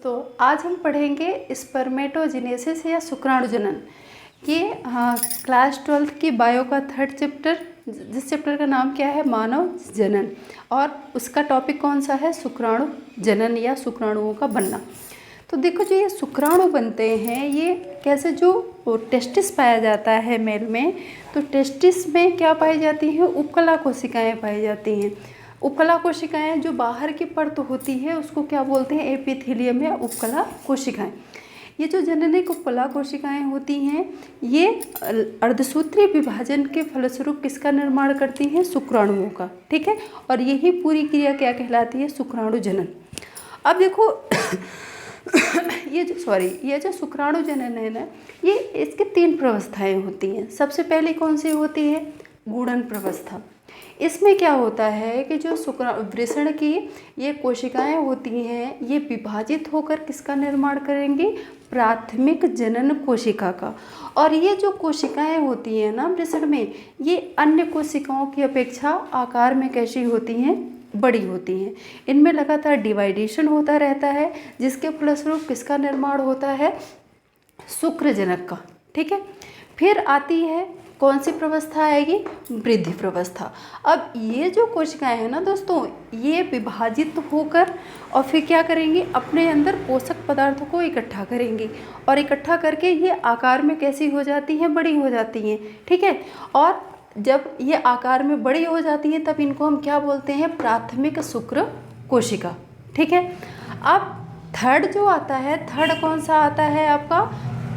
तो आज हम पढ़ेंगे स्पर्मेटोजेनेसिस या शुक्राणु जनन। ये क्लास 12th की बायो का 3rd चैप्टर, जिस चैप्टर का नाम क्या है, मानव जनन, और उसका टॉपिक कौन सा है, शुक्राणु जनन या शुक्राणुओं का बनना। तो देखो, जो ये शुक्राणु बनते हैं ये कैसे, जो टेस्टिस पाया जाता है मेल में, तो टेस्टिस में क्या पाई जाती हैं, उपकला कोशिकाएं पाई जाती हैं। उपकला कोशिकाएं जो बाहर की परत होती है उसको क्या बोलते हैं, एपिथेलियम या उपकला कोशिकाएं। ये जो जननिक उपकला कोशिकाएं होती हैं ये अर्धसूत्रीय विभाजन के फलस्वरूप किसका निर्माण करती हैं, शुक्राणुओं का। ठीक है, और यही पूरी क्रिया क्या कहलाती है, शुक्राणु जनन। अब देखो ये जो शुक्राणु जनन है ना, ये इसके 3 प्रवस्थाएं होती हैं। सबसे पहले कौन सी होती है, गुणन प्रवस्था। इसमें क्या होता है कि जो वृषण की ये कोशिकाएं होती हैं ये विभाजित होकर किसका निर्माण करेंगी, प्राथमिक जनन कोशिका का। और ये जो कोशिकाएं होती हैं ना वृषण में, ये अन्य कोशिकाओं की अपेक्षा आकार में कैसी होती हैं, बड़ी होती हैं। इनमें लगातार डिवाइडेशन होता रहता है, जिसके फलस्वरूप किसका निर्माण होता है, शुक्रजनक का। ठीक है, फिर आती है कौन सी प्रवस्था आएगी, वृद्धि प्रवस्था। अब ये जो कोशिकाएं हैं ना दोस्तों, ये विभाजित होकर और फिर क्या करेंगी, अपने अंदर पोषक पदार्थों को इकट्ठा करेंगी, और इकट्ठा करके ये आकार में कैसी हो जाती हैं, बड़ी हो जाती हैं। ठीक है, और जब ये आकार में बड़ी हो जाती हैं तब इनको हम क्या बोलते हैं, प्राथमिक शुक्र कोशिका। ठीक है, अब थर्ड जो आता है, थर्ड कौन सा आता है आपका,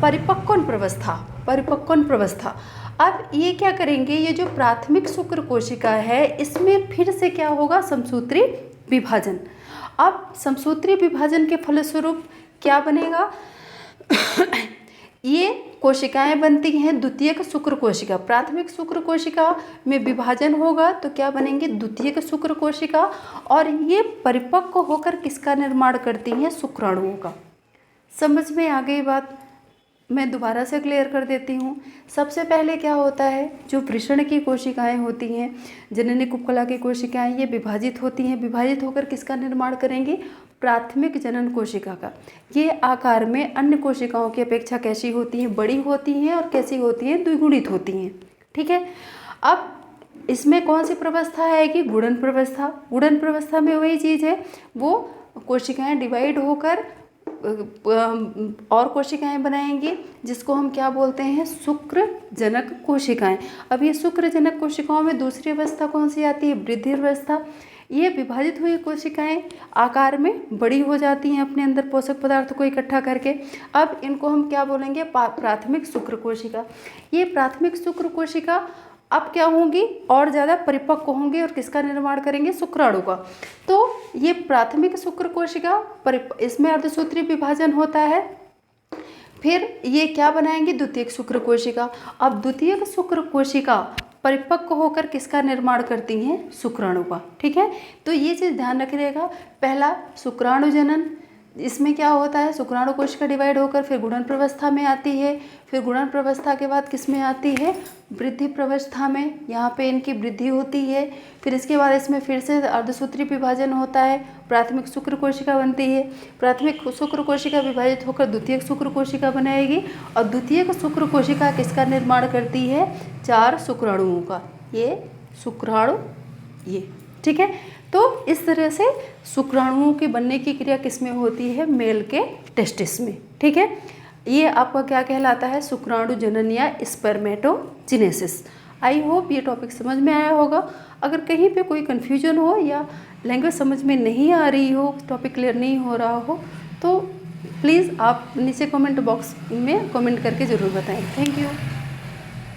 परिपक्वन प्रवस्था। परिपक्वन प्रवस्था, अब ये क्या करेंगे, ये जो प्राथमिक शुक्र कोशिका है इसमें फिर से क्या होगा, समसूत्री विभाजन। अब समसूत्री विभाजन के फलस्वरूप क्या बनेगा ये कोशिकाएं बनती हैं द्वितीयक शुक्र कोशिका। प्राथमिक शुक्र कोशिका में विभाजन होगा तो क्या बनेंगे, द्वितीयक शुक्र कोशिका, और ये परिपक्व होकर किसका निर्माण करती हैं, शुक्राणुओं का। समझ में आ गई बात, मैं दोबारा से क्लियर कर देती हूँ। सबसे पहले क्या होता है, जो वृषण की कोशिकाएं होती हैं, जननिक उपकला की कोशिकाएं, ये विभाजित होती हैं। विभाजित होकर किसका निर्माण करेंगी, प्राथमिक जनन कोशिका का। ये आकार में अन्य कोशिकाओं की अपेक्षा कैसी होती हैं, बड़ी होती हैं, और कैसी होती हैं, द्विगुणित होती हैं। ठीक है, अब इसमें कौन सी प्रवस्था आएगी, गुणन प्रवस्था। गुणन प्रवस्था में वही चीज़ है, वो कोशिकाएं डिवाइड होकर और कोशिकाएं बनाएंगी, जिसको हम क्या बोलते हैं, शुक्रजनक कोशिकाएं। अब ये शुक्रजनक कोशिकाओं में दूसरी अवस्था कौन सी आती है, वृद्धि अवस्था। ये विभाजित हुई कोशिकाएं आकार में बड़ी हो जाती हैं अपने अंदर पोषक पदार्थों को इकट्ठा करके। अब इनको हम क्या बोलेंगे, प्राथमिक शुक्र कोशिका। ये प्राथमिक शुक्र कोशिका अब क्या होंगी, और ज़्यादा परिपक्व होंगे और किसका निर्माण करेंगे, शुक्राणु का। तो ये प्राथमिक शुक्र कोशिका, इसमें अर्धसूत्रीय विभाजन होता है। फिर ये क्या बनाएंगे, द्वितीयक शुक्र कोशिका। अब द्वितीयक शुक्र कोशिका परिपक्व होकर किसका निर्माण करती हैं, शुक्राणु का। ठीक है, तो ये चीज़ ध्यान रखिएगा। पहला शुक्राणु जनन, इसमें क्या होता है, शुक्राणु कोशिका डिवाइड होकर फिर गुणन प्रवस्था में आती है। फिर गुणन प्रवस्था के बाद किस में आती है, वृद्धि प्रवस्था में, यहाँ पे इनकी वृद्धि होती है। फिर इसके बाद इसमें फिर से अर्धसूत्री विभाजन होता है, प्राथमिक शुक्र कोशिका बनती है। प्राथमिक शुक्र कोशिका विभाजित होकर द्वितीयक शुक्र कोशिका बनाएगी, और द्वितीयक शुक्र कोशिका किसका निर्माण करती है, 4 शुक्राणुओं का। ये शुक्राणु, ये। ठीक है, तो इस तरह से शुक्राणुओं के बनने की क्रिया किस में होती है, मेल के टेस्टिस में। ठीक है, ये आपका क्या कहलाता है, शुक्राणु जनन या स्पर्मेटोजेनेसिस। आई होप ये टॉपिक समझ में आया होगा। अगर कहीं पे कोई कन्फ्यूजन हो या लैंग्वेज समझ में नहीं आ रही हो, टॉपिक क्लियर नहीं हो रहा हो, तो प्लीज़ आप नीचे कमेंट बॉक्स में कमेंट करके ज़रूर बताएं। Thank you.